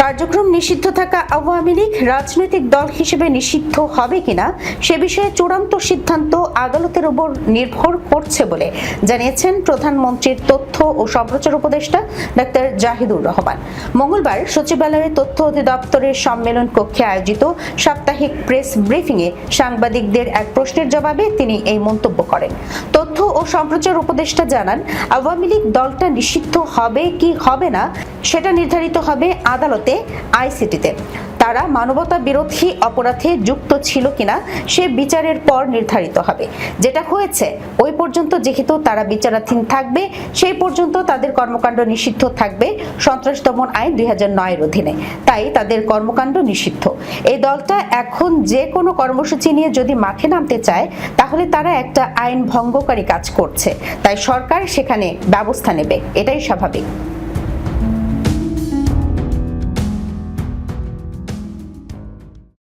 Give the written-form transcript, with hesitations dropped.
কার্যক্রম নিষিদ্ধ থাকা আওয়ামী লীগ রাজনৈতিক দল হিসেবে নিষিদ্ধ হবে কিনা সে বিষয়ে চূড়ান্ত সিদ্ধান্ত আদালতের উপর নির্ভর করছে বলে জানিয়েছেন প্রধানমন্ত্রীর তথ্য ও সম্প্রচার উপদেষ্টা ডাক্তার জাহিদুর রহমান। মঙ্গলবার সচিবালয়ে তথ্য অধিদপ্তরের সম্মেলন কক্ষে আয়োজিত সাপ্তাহিক প্রেস ব্রিফিংয়ে সাংবাদিকদের এক প্রশ্নের জবাবে তিনি এই মন্তব্য করেন। তথ্য ও সম্প্রচার উপদেষ্টা জানান, আওয়ামী লীগ দলটা নিষিদ্ধ হবে কি হবে না সেটা নির্ধারিত হবে আদালতে, আইসিটিতে। তারা মানবতা বিরোধী অপরাধে যুক্ত ছিল কিনা সে বিচারের পর নির্ধারিত হবে। যেটা হয়েছে ওই পর্যন্ত যেহেতু তারা বিচারাধীন থাকবে, সেই পর্যন্ত তাদের কর্মকাণ্ড নিষিদ্ধ থাকবে সন্ত্রাস দমন আইন 2009 এর অধীনে। তাই তাদের কর্মকাণ্ড নিষিদ্ধ। এই দলটা এখন যে কোনো কর্মসূচি নিয়ে যদি মাঠে নামতে চায় তাহলে তারা একটা আইন ভঙ্গকারী কাজ করছে, তাই সরকার সেখানে ব্যবস্থা নেবে, এটাই স্বাভাবিক।